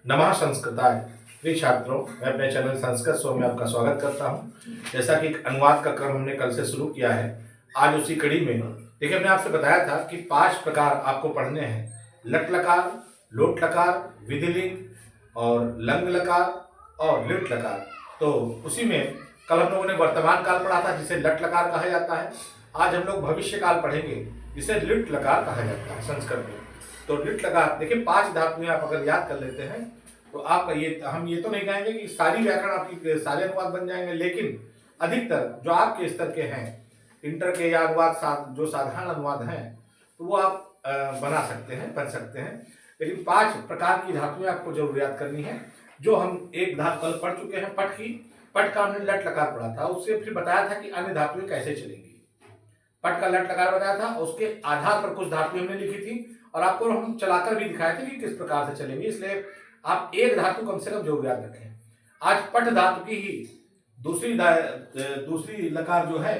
नमः संस्कृताय। प्रिय छात्रों, मैं अपने चैनल संस्कृत शो में आपका स्वागत करता हूं। जैसा कि एक अनुवाद का क्रम हमने कल से शुरू किया है, आज उसी कड़ी में देखिए हमने आपसे बताया था कि 5 प्रकार आपको पढ़ने हैं: लट लकार, लोट लकार, विधिलिंग और लंग लकार और लिट लकार। तो उसी में कल हम लोगों ने वर्तमान काल पढ़ा था जिसे लट लकार कहा जाता है। आज हम लोग भविष्य काल पढ़ेंगे जिसे लिट लकार कहा जाता है संस्कृत में। तो लिट लकार देखिए 5 धातुएं आप अगर याद कर लेते हैं तो आपका ये हम ये तो नहीं कहेंगे कि सारी व्याकरण आपकी सारे अनुवाद बन जाएंगे, लेकिन अधिकतर जो आपके स्तर के हैं, इंटर के या अनुवाद जो साधारण अनुवाद हैं, तो वो आप बना सकते हैं, बन सकते हैं। लेकिन 5 प्रकार की धातुएं आपको जरूर याद करनी है। जो हम एक धातु कल पढ़ चुके हैं, पट की, पट का हमने लट लकार पढ़ा था, उससे फिर बताया था कि अन्य धातुएं कैसे चलेंगी। पट का लट लकार बताया था, उसके आधार पर कुछ धातुएं हमने लिखी थी और आपको हम चलाकर भी दिखाए थे कि किस प्रकार से चलेंगी। इसलिए आप एक धातु कम से कम जरूर याद रखें। आज पट धातु की ही दूसरी लकार जो है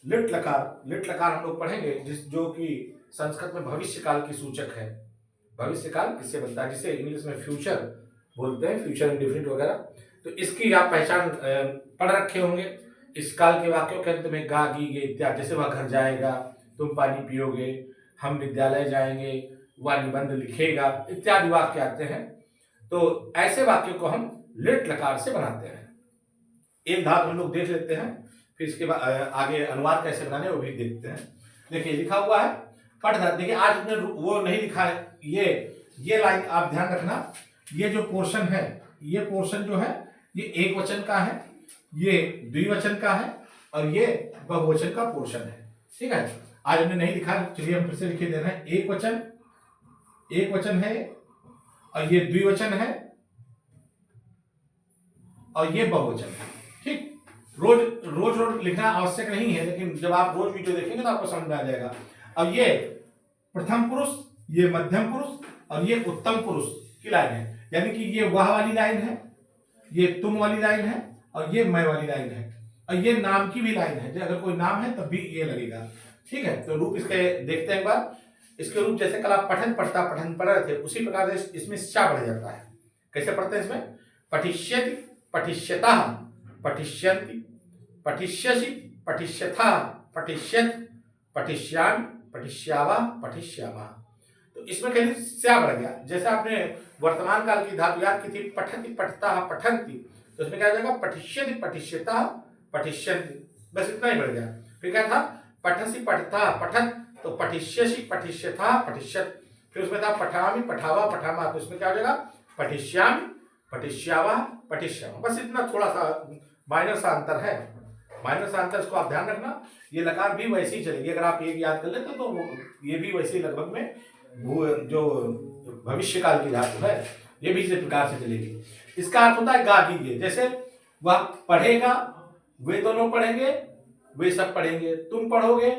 लिट लकार हम लोग पढ़ेंगे, जो कि संस्कृत में भविष्य काल की सूचक है। भविष्य काल किससे बनता है, जिसे इंग्लिश में फ्यूचर बोलते हैं, फ्यूचर इंडेफिनिट वगैरह। तो इसकी आप पहचान पढ़ रखे होंगे। इस काल के वाक्यों के अंत में गा गी गे इत्यादि, जैसे वह घर जाएगा, तुम पानी पियोगे, हम विद्यालय जाएंगे, वह निबंध लिखेगा, इत्यादि वाक्य आते हैं। तो ऐसे वाक्यों को हम लिट लकार से बनाते हैं। एक धातु हम लोग देख लेते हैं, फिर इसके बाद आगे अनुवाद कैसे बनाने वो भी देखते हैं। देखिए लिखा हुआ है पट धातु। देखिए आज हमने वो नहीं लिखा है, ये लाइन आप ध्यान रखना। ये जो पोर्शन है, ये पोर्शन जो है ये एक वचन का है, ये द्विवचन का है और ये बहुवचन का पोर्शन है। ठीक है, आज हमने नहीं लिखा, चलिए हम फिर से लिखे दे रहे हैं। एक वचन है और ये द्विवचन है और ये बहुवचन है। ठीक, रोज लिखना आवश्यक नहीं है, लेकिन जब आप रोज वीडियो देखेंगे तो आपको समझ में आ जाएगा। अब ये प्रथम पुरुष, ये मध्यम पुरुष और ये उत्तम पुरुष की लाइन है, यानी कि ये वह वाली लाइन है, ये तुम वाली लाइन है और ये मैं वाली लाइन है, और ये नाम की भी लाइन है। अगर कोई नाम है तब भी ये लगेगा। ठीक है, तो रूप इसके देखते हैं एक बार। इसके रूप जैसे कल आप पठन पढ़ रहे थे, उसी प्रकार से इसमें चा बढ़ जाता है। कैसे पढ़ते हैं इसमें? पठिष्यति, पठिष्यतः, पठिष्यन्ति, पठिष्यसि, पठिष्यथः, पठिष्यत्, पठिष्यामि, पठिष्यावः, पठिष्यामः। तो इसमें कहीं स्या बढ़ गया। जैसे आपने वर्तमान काल की धातु याद की थी, पठति, पठतः, पठन्ति, तो इसमें क्या हो जाएगा? पठिष्यति, पठिष्यतः, पठिष्यन्ति, बस इतना ही बढ़ गया। फिर क्या था? पठसि, पठतः, पठन्, तो पठिष्यसि, पठिष्यथः, पठिष्यत्। फिर उसमें था पठामि, पठावा, पठामा, तो इसमें क्या हो जाएगा? पठिष्यामि, पठिष्यावः, पठिष्यामः। बस इतना थोड़ा सा माइनर सा अंतर है। माइनर सा अंतर, इसको आप ध्यान रखना। ये लकार भी वैसे ही चलेगी, अगर आप एक याद कर लेते तो ये भी वैसे ही लगभग में जो भविष्य काल की धातु है ये भी इसी प्रकार से चलेगी। इसका अर्थ होता है गा कीजिए। जैसे वह पढ़ेगा, वे दोनों पढ़ेंगे, वे सब पढ़ेंगे, तुम पढ़ोगे,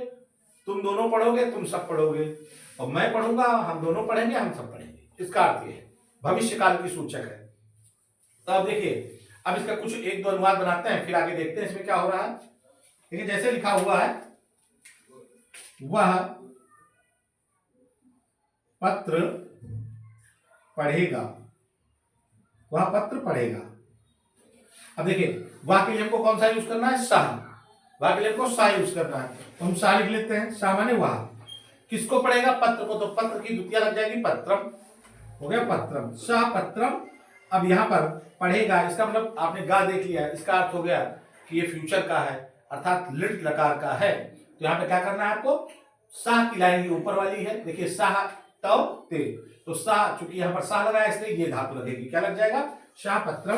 तुम दोनों पढ़ोगे, तुम सब पढ़ोगे, और मैं पढ़ूंगा, हम दोनों पढ़ेंगे, हम सब पढ़ेंगे। इसका अर्थ ये है, भविष्य काल की सूचक है। तो अब देखिए, अब इसका कुछ एक दो अनुवाद बनाते हैं, फिर आगे देखते हैं इसमें क्या हो रहा है। देखिए जैसे लिखा हुआ है, वह पत्र पढ़ेगा, वह पत्र पढ़ेगा। अब देखिए वह के लिए हमको कौन सा यूज करना है? सह। वह के लिए हमको सा यूज करना है, तो हम सा लिख लेते हैं। सा माने वह किसको पढ़ेगा? पत्र को। तो पत्र की द्वितीय लग जाएगी पत्रम, हो गया पत्रम, सा पत्रम। अब यहाँ पर पढ़ेगा, इसका मतलब आपने गा देख लिया, इसका अर्थ हो गया कि ये फ्यूचर का है, अर्थात लिट लकार का है। तो यहाँ पे क्या करना है आपको? सा की लाइन ऊपर वाली है, देखिए साह तव ते, तो सा, चूंकि यहाँ पर सा लगा है इसलिए ये धातु लगेगी, क्या लग जाएगा? सा पत्रम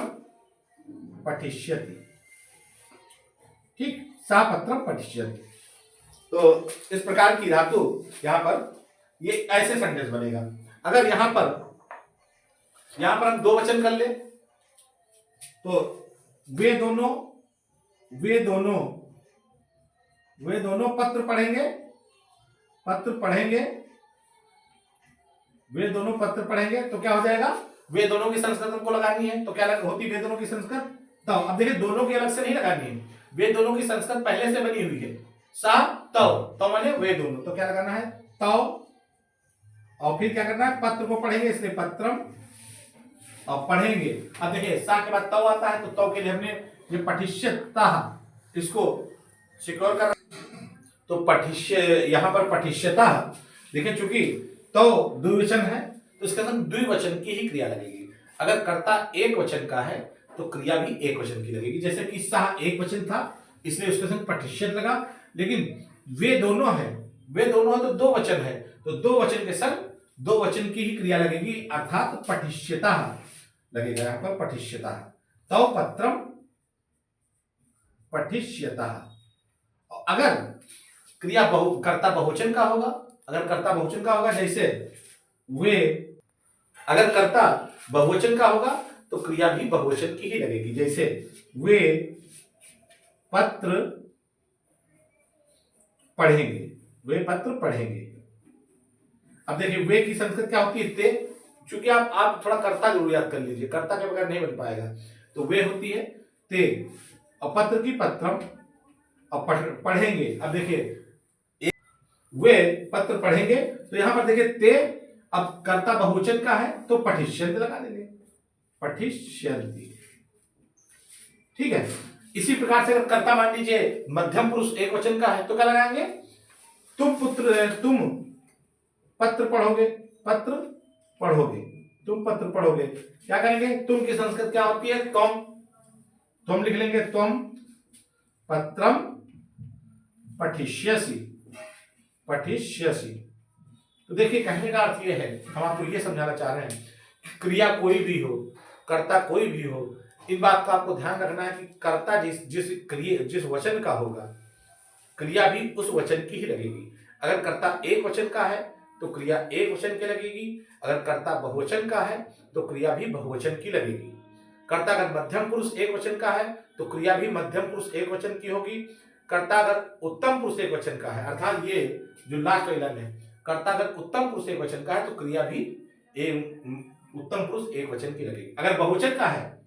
पठिष्यति। ठीक, सा पत्रम पठिष्यति। तो इस प्रकार की धातु यहाँ पर ये ऐसे सेंटेंस बनेगा। अगर यहाँ पर हम दो वचन कर ले तो वे दोनों पत्र पढ़ेंगे, वे दोनों पत्र पढ़ेंगे, तो क्या हो जाएगा? वे दोनों की संस्कृत हमको लगानी है, तो क्या होती वे दोनों की संस्कृत? तव। अब देखिए दोनों की अलग से नहीं लगानी है, वे दोनों की संस्कृत पहले से बनी हुई है। सा तव माने वे दोनों, तो क्या लगाना है? तव। और फिर क्या करना है? पत्र को पढ़ेंगे, इसलिए पत्रम, और पढ़ेंगे। अब देखिए सा के बाद तव आता है, तो तव के लिए हमने ये पठिष्यता इसको सिक्योर कर, तो पठिष्य यहाँ पर पठिष्यता देखिए, चूंकि तो द्विवचन है तो इसके साथ द्विवचन की ही क्रिया लगेगी। अगर कर्ता एक वचन का है तो क्रिया भी एक वचन की लगेगी। जैसे कि सह एक वचन था इसलिए उसके संग पठिष्यत लगा, लेकिन वे दोनों है तो दो वचन है, तो दो वचन के संग दो वचन की ही क्रिया लगेगी, अर्थात पठिष्यता लगेगा यहाँ पर पठिष्यता। तव पत्रम पठिष्यता। अगर क्रिया कर्ता बहुवचन का होगा, अगर कर्ता बहुवचन का होगा, जैसे वे, अगर कर्ता बहुवचन का होगा तो क्रिया भी बहुवचन की ही लगेगी। जैसे वे पत्र पढ़ेंगे, वे पत्र पढ़ेंगे। अब देखिए वे की संस्कृत क्या होती है, ते। चूंकि आप थोड़ा कर्ता जरूर याद कर लीजिए, कर्ता के बगैर नहीं बन पाएगा, तो वे होती है ते, और पत्र की पत्रम, और पढ़ेंगे। अब देखिए वे पत्र पढ़ेंगे, तो यहां पर देखिए ते, अब कर्ता बहुवचन का है तो पठिष्यन्ति लगा देंगे, पठिष्यन्ति। ठीक है। इसी प्रकार से अगर कर्ता मान लीजिए मध्यम पुरुष एक वचन का है तो क्या लगाएंगे, तुम पत्र पढ़ोगे, पत्र पढ़ोगे, तुम पत्र पढ़ोगे। क्या करेंगे, तुम की संस्कृत क्या होती है, तुम लिख लेंगे, तुम पत्रम पठिष्यसि, पठिष्यसि। तो देखिए कहने का अर्थ यह है, हम आपको यह समझाना चाह रहे हैं, क्रिया कोई भी हो, कर्ता कोई भी हो, इस बात का आपको ध्यान रखना है कि कर्ता जिस वचन का होगा, क्रिया भी उस वचन की ही लगेगी। अगर कर्ता एक वचन का है तो क्रिया एक वचन की लगेगी, अगर कर्ता बहुवचन का है तो क्रिया भी बहुवचन की लगेगी। कर्ता अगर मध्यम पुरुष एक वचन का है तो क्रिया भी मध्यम पुरुष एक वचन की होगी। कर्ता अगर उत्तम पुरुष एक वचन का है, अर्थात ये जो लास्ट वाला है, कर्ता अगर उत्तम पुरुष एक वचन का है तो क्रिया भी उत्तम पुरुष एक वचन की लगेगी। अगर बहुवचन का है,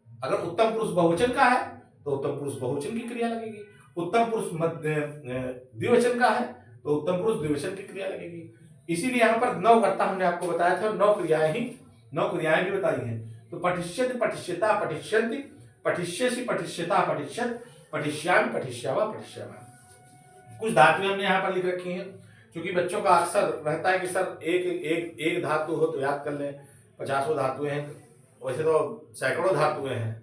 अगर उत्तम पुरुष बहुवचन का है तो उत्तम पुरुष बहुवचन की क्रिया लगेगी। उत्तम पुरुष द्विवचन का है तो उत्तम पुरुष द्विवचन की क्रिया लगेगी। इसीलिए यहाँ पर 9 कर्ता हमने आपको बताया था, 9 क्रियाएं भी बताई हैं। तो पठिष्यति पठिष्यता पठिष्यन्ति, पठिष्यसि पठिष्यता पठिष्यत्, पठिष्यामि पठिष्यामः पठिष्यामः। कुछ धातुएं हमने यहाँ पर लिख रखी हैं, क्योंकि बच्चों का अक्सर रहता है कि सर एक धातु हो तो याद कर लें, 50 धातुएं हैं, वैसे तो सैकड़ों धातुएं हैं,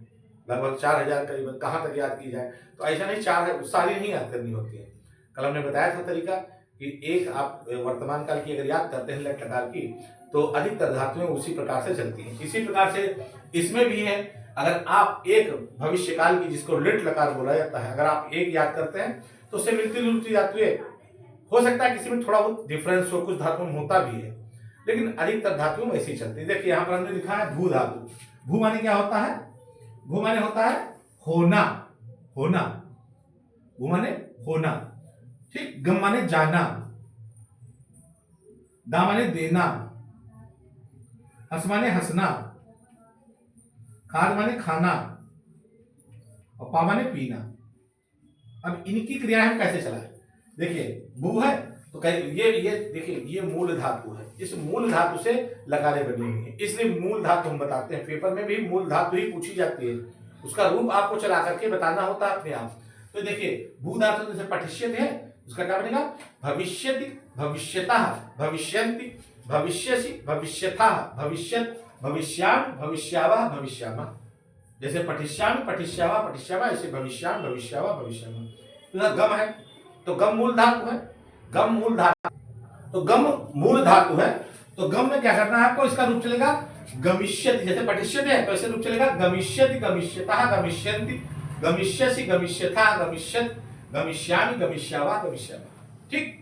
लगभग 4000 करीबन, कहाँ तक याद की जाए, तो ऐसा नहीं, 4 सारी नहीं याद करनी होती है। कल हमने बताया था तरीका कि एक आप वर्तमान काल की अगर याद करते हैं लेट लकार की, तो अधिकतर धातुएं उसी प्रकार से चलती हैं। इसी प्रकार से इसमें भी है, अगर आप एक भविष्य काल की, जिसको लिट लकार बोला जाता है, अगर आप एक याद करते हैं तो उससे मिलती जुलती धातुएं, हो सकता है किसी में थोड़ा बहुत डिफरेंस हो, कुछ धातुओं में होता भी है, लेकिन अधिकतर धातुओं में ऐसी चलती है। देखिए यहाँ पर हमने लिखा है भू धातु। भू माने क्या होता है, भू माने होता है होना, होना, भू माने होना। ठीक। गम माने जाना, दा माने देना, हस माने हंसना, खाद माने खाना, और पा माने पीना। अब इनकी क्रियाएं हम कैसे चलाएं, देखिए भू है तो ये देखिए ये मूल धातु है, इस मूल धातु से लकारें बनी हुई है, इसलिए मूल धातु हम बताते हैं। पेपर में भी मूल धातु ही पूछी जाती है, उसका रूप आपको चला करके बताना होता है अपने आप। तो देखिए भू धातु जैसे पठिष्यति है, उसका क्या बनेगा, भविष्यति भविष्यतः भविष्यन्ति भविष्यसि भविष्यथः भविष्यत् भविष्यामि भविष्यावः भविष्यामः। जैसे पठिष्यामि पठिष्यावः पठिष्यामः, ऐसे भविष्यामि भविष्यावः भविष्यामः। गम है तो गम मूल धातु है, गम मूल धातु, तो गम मूल धातु है, तो गम में क्या करना है आपको, इसका रूप चलेगा गमिष्यति। जैसे पठिष्यति है तो ऐसे रूप चलेगा गमिष्यति गमिष्यतः गमिष्यन्ति गमिष्यसि गमिष्यथः गमिष्यत् गमिष्यामि गमिष्यावः गमिष्यामः। ठीक।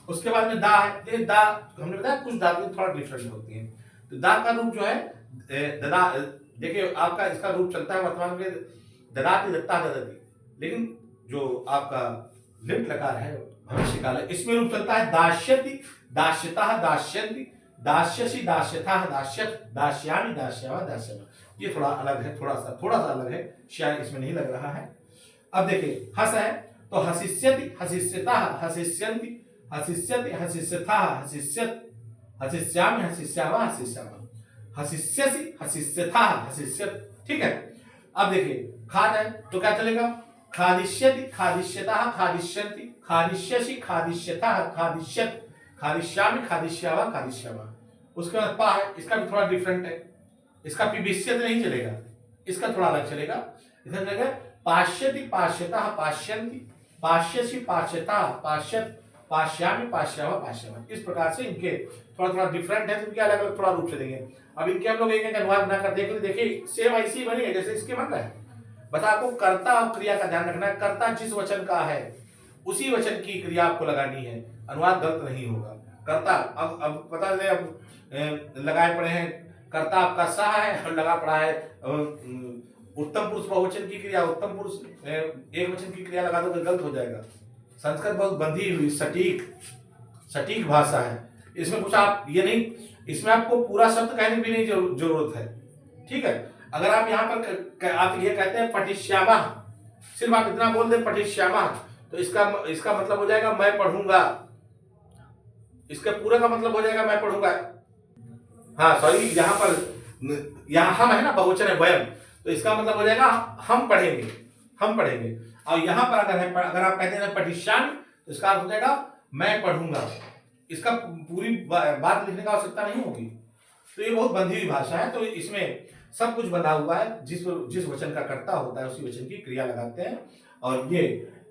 उसके बाद में दा है, दा हमने बताया कुछ धातुएं थोड़ा डिफरेंट होती हैं, तो दा का रूप जो है ददा, देखिए आपका इसका रूप चलता है वर्तमान में ददाति दत्ता ददति, लेकिन जो आपका लिट लकार है भविष्य काल है, इसमें रूप चलता है दास्यति दास्यतः दास्यन्ति दास्यसि दास्यथः दास्यत् दास्यामि दास्यावः दास्यामः। ये थोड़ा अलग है, थोड़ा सा अलग है, शायद इसमें नहीं लग रहा है। अब देखिए हस है तो हसिष्यति हसिष्यतः हसिष्यन्ति हसिष्यति हसिष्यथः हसिष्यत् हसिष्यामि हसिष्यावः हसिष्यामः। हसिष्यसि, हसिष्यथा, हसिष्यत, ठीक है। अब देखिए खाद है तो क्या चलेगा, खादिष्यति, खादिष्यतः, खादिष्यन्ति, खादिष्यसि, खादिष्यतः, खादिष्यत, खादिष्यामि, खादिष्यावा, खादिष्यामा। उसके बाद पा है, इसका भी थोड़ा डिफरेंट है, इसका पिबिष्यत नहीं चलेगा, इसका थोड़ा अलग चलेगा। इधर चलेगा पाश्यति, पाश्यतः, पाश्यन्ति, पाश्यसि, पाश्यतः, पाश्यत, पाश्यामि, पाश्यावा, पाश्यामा। इस प्रकार से इनके थोड़ा थोड़ा डिफरेंट है, तो इनके अलग अलग थोड़ा रूप से देंगे। अब इनके हम लोग एक एक अनुवाद ना कर देख ले, देखिए सेम ऐसी बनी है जैसे इसके बन रहा है। बस आपको कर्ता और क्रिया का ध्यान रखना है, कर्ता जिस वचन का है उसी वचन की क्रिया आपको लगानी है, अनुवाद गलत नहीं होगा। कर्ता अब पता चले अब लगाए पड़े हैं, कर्ता आपका सा है और लगा पड़ा है उत्तम पुरुष बहुवचन की क्रिया, उत्तम पुरुष एक वचन की क्रिया लगा दो तो गलत हो जाएगा। संस्कृत बहुत बंधी हुई सटीक भाषा है, इसमें कुछ आप ये नहीं, इसमें आपको पूरा शब्द कहने की नहीं जरूरत है, ठीक है। अगर आप यहाँ पर आप ये कहते हैं पठिष्यामा, सिर्फ आप इतना बोल दे पठिष्यामा, तो इसका मतलब हो जाएगा मैं पढ़ूंगा, इसका पूरा का मतलब हो जाएगा मैं पढ़ूंगा। हाँ सॉरी, यहाँ हम है ना, बहुवचन है वयम, तो इसका मतलब हो जाएगा हम पढ़ेंगे। और यहाँ पर अगर आप कहते हैं पठिष्यामि, तो इसका अर्थ हो जाएगा मैं पढ़ूंगा। इसका पूरी बात लिखने का आवश्यकता नहीं होगी। तो ये बहुत बंधी हुई भाषा है, तो इसमें सब कुछ बंधा हुआ है, जिस वचन का कर्ता होता है उसी वचन की क्रिया लगाते हैं। और ये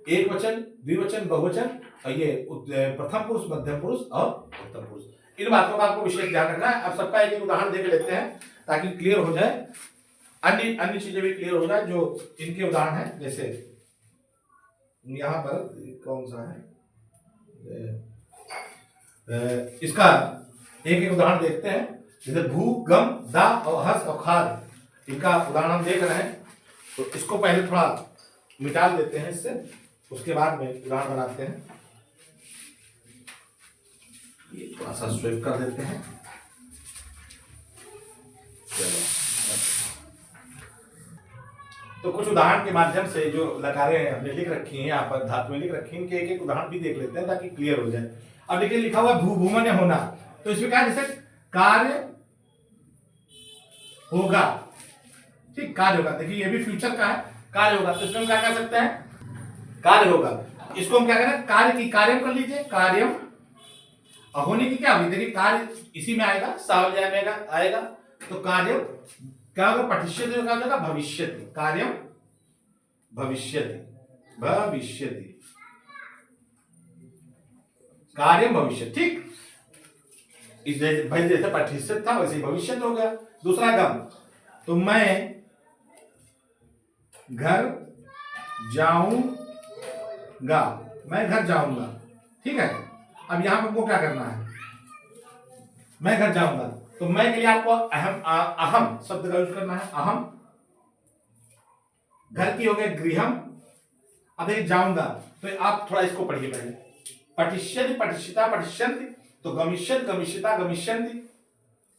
एक वचन, द्विवचन, बहुवचन, और ये प्रथम पुरुष, मध्यम पुरुष और उत्तम पुरुष, इन बातों का आपको विशेष ध्यान रखना है। अब सबका एक एक उदाहरण देख लेते हैं ताकि क्लियर हो जाए, अन्य चीजें भी क्लियर हो जाए जो इनके उदाहरण है। जैसे यहाँ पर कौन सा है, इसका एक एक उदाहरण देखते हैं। जैसे भू, गम, दा और हस और खाद, इनका उदाहरण हम देख रहे हैं। तो इसको पहले थोड़ा मिटा देते हैं इससे, उसके बाद में उदाहरण बनाते हैं। ये थोड़ा सा स्वेप कर देते हैं। तो कुछ उदाहरण के माध्यम से जो लकारें हमने लिख रखी हैं, यहाँ पर धातु में लिख रखी हैं, इनके एक एक उदाहरण भी देख लेते हैं ताकि क्लियर हो जाए। अब देखिए लिखा हुआ भू, भूमन्य होना, तो इसमें क्या, जैसे कार्य होगा, ठीक, कार्य होगा। देखिए ये भी फ्यूचर का है, कार्य होगा, तो इसमें हम क्या कर सकते हैं, कार्य होगा। इसको हम क्या करें, कार्य की कार्यम कर लीजिए, कार्यम। होने की क्या हुई, देखिए कार्य इसी में आएगा, सावधान में आएगा, तो कार्य क्या होगा, पठिष्यति क्या हो जाएगा, भविष्यति, कार्यम भविष्यति, कार्यम भविष्य, ठीक। इस भाई जैसे पठिष्यत था वैसे ही भविष्य हो गया। दूसरा गम, तो मैं घर जाऊंगा, मैं घर जाऊंगा, ठीक है। अब यहां पर हमको क्या करना है, मैं घर जाऊंगा, तो मैं के लिए आपको अहम शब्द का यूज करना है, अहम। घर की हो गए गृहम। अब एक जाऊंगा, तो आप थोड़ा इसको पढ़िए पहले, पठिष्यति, पठिष्यता, पठिष्यन्ति, तो गमिष्यत, गमिष्यता, गमिष्यन्ति,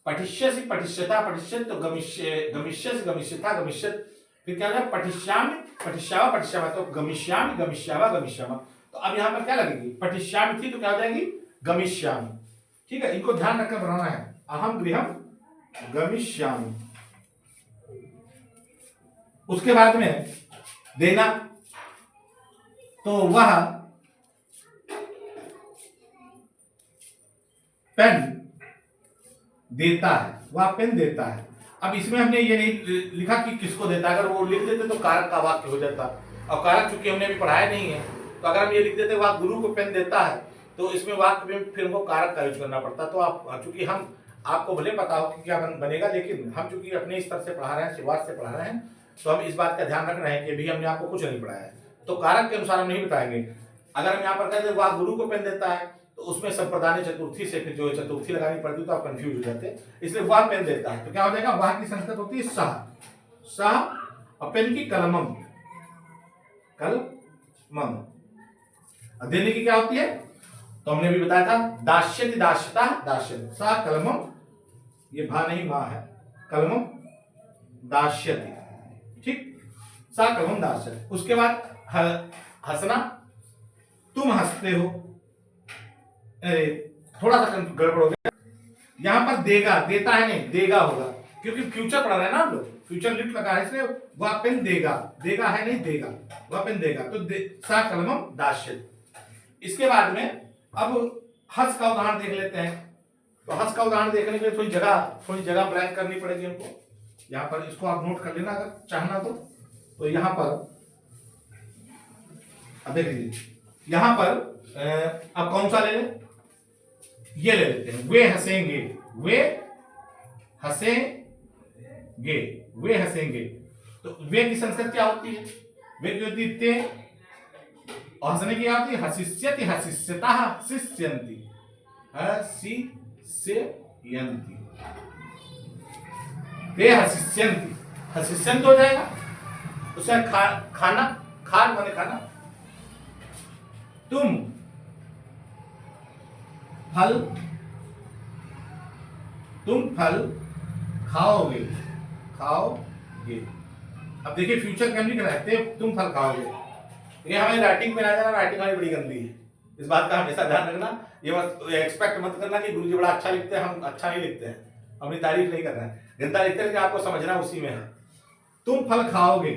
पठिष्यसि, पठिष्यता, पठिष्यन्ति, तो गमिष्यसि, गमिष्यता, गमिष्यत। फिर क्या हो जाए, पठिष्यामि, पठिष्यावा, पठिष्यामा, तो गमिष्यामि, गमिष्यावा, गमिष्यामा। तो अब यहां पर क्या लगेगी, पठिष्यामि थी तो क्या हो जाएगी, गमिष्यामि, ठीक है। इनको ध्यान रखकर बनाना है, अहम गृहम गमिष्यामि। उसके बाद में देना, तो वह पेन देता है, वह पेन देता है। अब इसमें हमने ये नहीं लिखा कि किसको देता है, अगर वो लिख देते तो कारक का वाक्य हो जाता, और कारक चूंकि हमने अभी पढ़ाया नहीं है, तो अगर हम ये लिख देते वह गुरु को पेन देता है, तो इसमें वाक्य में फिर हमको कारक का यूज करना पड़ता। तो आप चूंकि हम आपको भले पता हो कि क्या बनेगा, लेकिन हम चूंकि अपने स्तर से पढ़ा रहे हैं, शुरुआत से पढ़ा रहे हैं, तो हम इस बात का ध्यान रख रहे हैं कि भी हमने आपको कुछ नहीं पढ़ाया है, तो कारक के अनुसार हम नहीं बताएंगे। अगर हम यहाँ पर कहते वह गुरु को पेन देता है, तो उसमें संप्रदाय चतुर्थी से फिर जो चतुर्थी लगानी पड़ती तो आप कंफ्यूज हो जाते, इसलिए वह पेन देता है, तो क्या हो जाएगा, वह की संस्कृत होती है सह, और पेन की कलमम, कलमम। देने की क्या होती है, तो हमने भी बताया था, दास्यति, दास्यता, दास्यति, सा कलमम, ये भा नहीं मां है, कलमम दास्यति, ठीक, सा कलमम दास्यति। उसके बाद हंसना, तुम हंसते हो, अरे थोड़ा सा गड़बड़ हो गया, यहां पर देगा, देता है नहीं, देगा होगा, क्योंकि फ्यूचर पढ़ रहे हैं ना हम लोग, फ्यूचर लिट लगा है, इसलिए वह पेन देगा, देगा है नहीं, देगा, वह पेन देगा, तो सा कलमम दाश्यति। इसके बाद में अब हंस का उदाहरण देख लेते हैं। तो हंस का उदाहरण देखने के लिए थोड़ी जगह ब्लैंक करनी पड़ेगी हमको। यहाँ पर इसको आप नोट कर लेना अगर चाहना तो यहाँ पर अब देख लीजिए, यहाँ पर अब कौन सा ले लें, ये ले लेते हैं, वे हंसेंगे, वे हंसेंगे, वे हंसेंगे। तो वे की संस्कृत क्या होती है, वे की होती है ते, और हंसने की क्या होती है, हसिष्यति, हसिष्यता, हसिष्यन्ति, हसिष्यन्ति, ते हसिष्यन्ति, हसिष्यन्त हो जाएगा। उसका खाना, खान माने खाना, तुम फल खाओगे, खाओगे। अब देखिए फ्यूचर क्या लिख रहा है, तुम फल खाओगे। ये हमारी राइटिंग में आ जाना, राइटिंग हमारी बड़ी गंदी है, इस बात का हमेशा ध्यान रखना। ये मत एक्सपेक्ट मत करना कि गुरुजी बड़ा अच्छा लिखते हैं, हम अच्छा नहीं लिखते हैं, अपनी तारीफ नहीं कर रहे हैं, गंदा लिखते हैं, आपको समझना उसी में है। तुम फल खाओगे,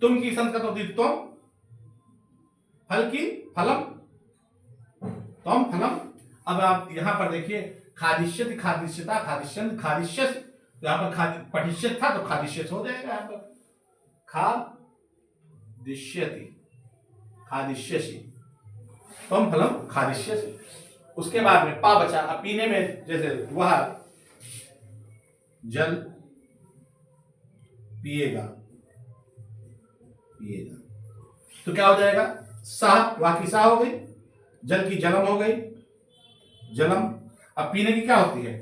तुम की संस्कृत होती तुम, फल की फलम, तुम फलम। अब आप यहां पर देखिए खादिष्यति, खादिष्यता, खादिष्यंत, खादिष्यस, तो यहां पर पठिष्यत था तो खादिष्यस हो जाएगा, यहां पर खादिष्यति, खादिष्यसि, तुम फलम खादिष्यसि। उसके बाद में पा बचा, अब पीने में जैसे वह जल पिएगा, पिएगा, तो क्या हो जाएगा, सा, वह की सा हो गई, जल की जलम हो गई, जलम। अब पीने की क्या होती है,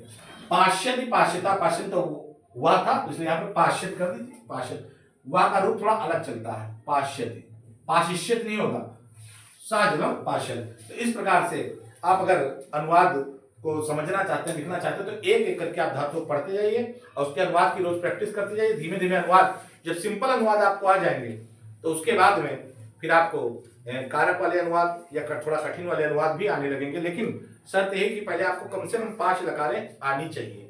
पाश्यति, पाश्यता, पाश्यत तो वह था, इसलिए यहां पे पाश्यत कर दीजिए, पाश्यत, वह का रूप थोड़ा अलग चलता है, पाश्यति, पाशिष्यत नहीं होगा, सा जलम पाश्यत। तो इस प्रकार से आप अगर अनुवाद को समझना चाहते हैं, लिखना चाहते हैं, तो एक एक करके आप धातु पढ़ते जाइए और उसके अनुवाद की रोज प्रैक्टिस करते जाइए। धीमे धीमे अनुवाद, जब सिंपल अनुवाद आपको आ जाएंगे तो उसके बाद में फिर आपको कारक वाले अनुवाद या थोड़ा कठिन वाले अनुवाद भी आने लगेंगे। लेकिन शर्त यही कि पहले आपको कम से कम 5 लकारें आनी चाहिए,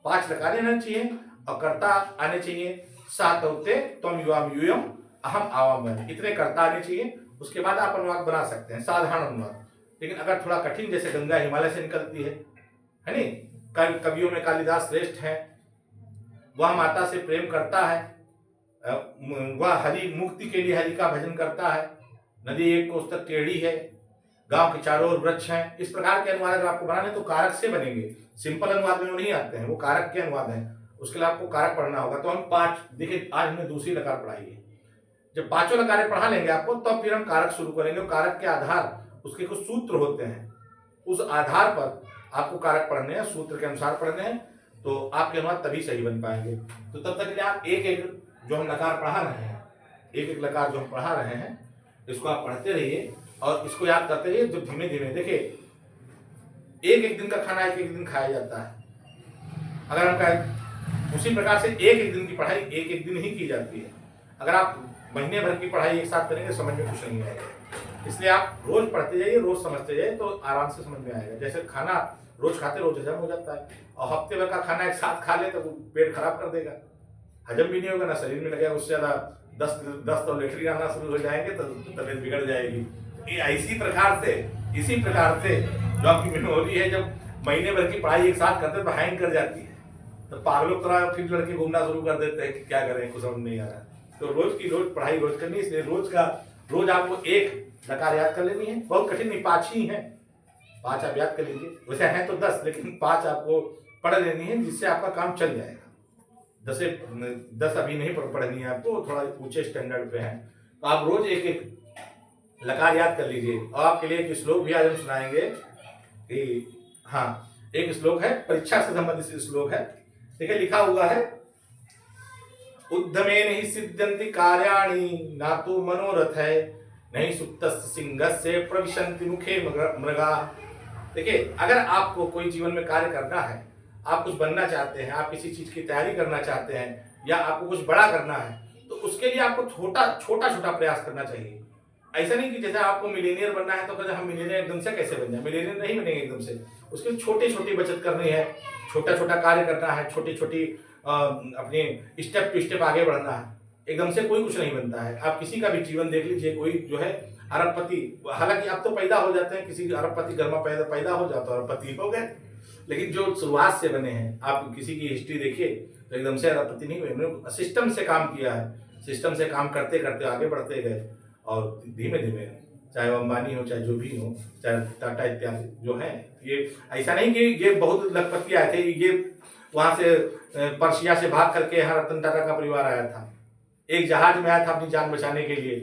5 लकारें आनी चाहिए, और कर्ता आने चाहिए, सात होते तम युवाम यूयम अहम आवाम, इतने कर्ता आने चाहिए। उसके बाद आप अनुवाद बना सकते हैं, साधारण अनुवाद। लेकिन अगर थोड़ा कठिन, जैसे गंगा हिमालय से निकलती है नहीं, कवियों में कालिदास श्रेष्ठ है, वह माता से प्रेम करता है, वह हरि मुक्ति के लिए हरि का भजन करता है, नदी एक कोस तक टेढ़ी है, गांव के चारों ओर वृक्ष हैं, इस प्रकार के अनुवाद अगर आपको बनाने तो कारक से बनेंगे। सिंपल अनुवाद में वो नहीं आते हैं, वो कारक के अनुवाद हैं, उसके लिए आपको कारक पढ़ना होगा। तो हम 5, देखिए आज हमने दूसरी लकार पढ़ाई है, जब 5 लकारें पढ़ा लेंगे आपको, तब तो फिर हम कारक शुरू करेंगे। कारक के आधार, उसके कुछ सूत्र होते हैं, उस आधार पर आपको कारक पढ़ने हैं, सूत्र के अनुसार पढ़ने हैं, तो आपके अनुवाद तभी सही बन पाएंगे। तो तब तक के लिए आप एक एक जो हम लकार पढ़ा रहे हैं, एक एक लकार जो हम पढ़ा रहे हैं, इसको आप पढ़ते रहिए और इसको याद करते रहिए। जो धीमे धीमे देखिए, एक एक दिन का खाना एक एक दिन खाया जाता है, अगर हम कहें उसी प्रकार से एक एक दिन की पढ़ाई एक एक दिन ही की जाती है। अगर आप महीने भर की पढ़ाई एक साथ करेंगे समझ में कुछ नहीं आएगा, इसलिए आप रोज पढ़ते जाइए, रोज समझते जाइए, तो आराम से समझ में आएगा। जैसे खाना रोज खाते रोज हजम हो जाता है, और हफ्ते भर का खाना एक साथ खा ले तो पेट खराब कर देगा, हजम भी नहीं होगा, ना शरीर में लगेगा, उससे ज्यादा दस्त और लेटरिन आना शुरू हो जाएंगे तो तबीयत बिगड़ जाएगी। इसी प्रकार से जो आपकी मेमोरी है, जब महीने भर की पढ़ाई एक साथ करते तो हैंग कर जाती है, तो पागलों की तरह फिर लड़के घूमना शुरू कर देते हैं कि क्या करें, कुछ समझ नहीं आ रहा। तो रोज की रोज पढ़ाई रोज करनी, इसलिए रोज आपको एक लकार याद कर लेनी है, बहुत कठिन नहीं, 5 ही है, 5 आप याद कर लीजिए। वैसे हैं तो 10, लेकिन 5 आपको पढ़ लेनी है, जिससे आपका काम चल जाएगा। 10 अभी नहीं पढ़नी है आपको, थोड़ा ऊंचे स्टैंडर्ड पे है, तो आप रोज एक एक लकार याद कर लीजिए। और आपके लिए एक श्लोक भी आज हम सुनाएंगे कि हाँ, एक श्लोक है, परीक्षा से संबंधित श्लोक है। देखिए लिखा हुआ है, उद्यमेन हि सिद्ध्यन्ति कार्याणि ना तो मनोरथ है, नहीं सुप्तस्य सिंहस्य प्रविशन्ति मुखे मृगा। देखिए अगर आपको कोई जीवन में कार्य करना है, आप कुछ बनना चाहते हैं, आप किसी चीज की तैयारी करना चाहते हैं, या आपको कुछ बड़ा करना है, तो उसके लिए आपको छोटा छोटा प्रयास करना चाहिए। ऐसा नहीं कि जैसे आपको मिलीनियर बनना है तो कहते हम मिलीनियर एकदम से कैसे बन जाए, मिलीनियर नहीं बनेंगे एकदम से। उसके लिए छोटी छोटी बचत करनी है, छोटा छोटा कार्य करना है, छोटी छोटी अपने स्टेप टू स्टेप आगे बढ़ना है। एकदम से कोई कुछ नहीं बनता है। आप किसी का भी जीवन देख लीजिए, कोई जो है अरबपति, हालांकि आप तो पैदा हो जाते हैं, किसी अरबपति घर में पैदा हो जाता है अरबपति हो गए, लेकिन जो शुरुआत से बने हैं, आप किसी की हिस्ट्री देखिए तो एकदम से अरबपति नहीं हुए, सिस्टम से काम किया है, सिस्टम से काम करते करते आगे बढ़ते गए और धीमे धीमे, चाहे वो अंबानी हो, चाहे जो भी हो, चाहे टाटा इत्यादि जो है, ये ऐसा नहीं कि ये बहुत लखपति आए थे, ये वहां से पर्शिया से भाग करके यहाँ रतन टाटा का परिवार आया था। एक जहाज में आया था अपनी जान बचाने के लिए,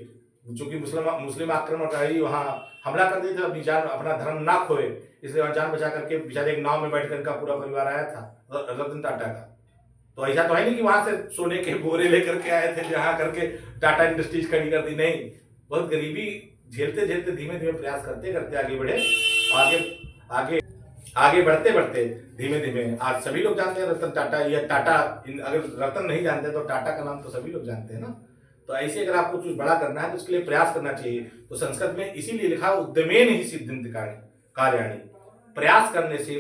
चूंकि मुस्लिम आक्रमणकारी वहाँ हमला कर दिए थे, अपनी जान अपना धर्म ना खोए, इसलिए वहाँ जान बचा करके बेचारे एक नाव में बैठ कर इनका पूरा परिवार आया था रतन टाटा का। तो ऐसा तो है नहीं कि वहां से सोने के बोरे लेकर के आए थे जहां करके टाटा इंडस्ट्रीज खड़ी कर दी, नहीं, बहुत गरीबी झेलते झेलते धीमे धीमे प्रयास करते करते आगे बढ़े, आगे आगे आगे बढ़ते बढ़ते धीमे धीमे आज सभी लोग जानते हैं रतन टाटा, या टाटा, अगर रतन नहीं जानते तो टाटा का नाम तो सभी लोग जानते हैं ना। तो ऐसे अगर आपको कुछ बड़ा करना है तो उसके लिए प्रयास करना चाहिए। तो संस्कृत में इसीलिए लिखा उद्यमेन ही सिद्धिं कार्याणि, प्रयास करने से,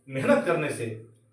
मेहनत करने से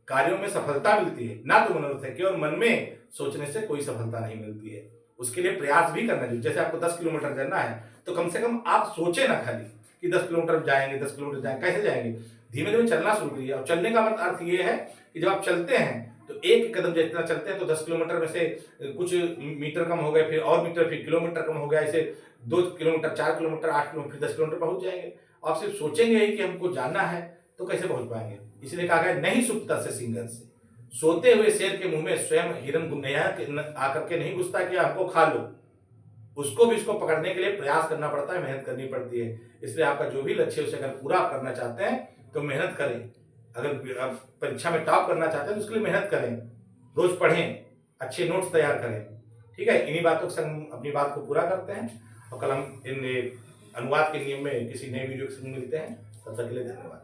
कार्यों में सफलता मिलती है, ना तो मनोरथ है, केवल मन में सोचने से कोई सफलता नहीं मिलती है। उसके लिए प्रयास भी करना चाहिए। जैसे आपको 10 किलोमीटर चलना है तो कम से कम आप सोचे ना खाली कि 10 किलोमीटर जाएंगे, 10 किलोमीटर जाएंगे, कैसे जाएंगे, धीमे धीमे चलना शुरू करिए। और चलने का मतलब अर्थ ये है कि जब आप चलते हैं तो एक कदम जितना चलते हैं तो 10 किलोमीटर में से कुछ मीटर कम हो गए, फिर और मीटर, फिर किलोमीटर कम हो गया, ऐसे 2 किलोमीटर, 4 किलोमीटर, 8 किलोमीटर, फिर 10 किलोमीटर पहुंच जाएंगे। आप सिर्फ सोचेंगे ही कि हमको जानना है तो कैसे पहुंच पाएंगे। इसलिए कहा गया नहीं सुप्ता से सिंगन से, सोते हुए शेर के मुंह में स्वयं हिरन गुन्नैया आकर के नहीं घुसता कि आपको खा लो, उसको भी इसको पकड़ने के लिए प्रयास करना पड़ता है, मेहनत करनी पड़ती है। इसलिए आपका जो भी लक्ष्य है उसे अगर पूरा करना चाहते हैं तो मेहनत करें। अगर आप परीक्षा में टॉप करना चाहते हैं तो उसके लिए मेहनत करें, रोज पढ़ें, अच्छे नोट्स तैयार करें। ठीक है, इन्हीं बातों के संग अपनी बात को पूरा करते हैं और कल हम इन अनुवाद के नियम में किसी नए वीडियो के संग मिलते हैं। तब तक के लिए धन्यवाद।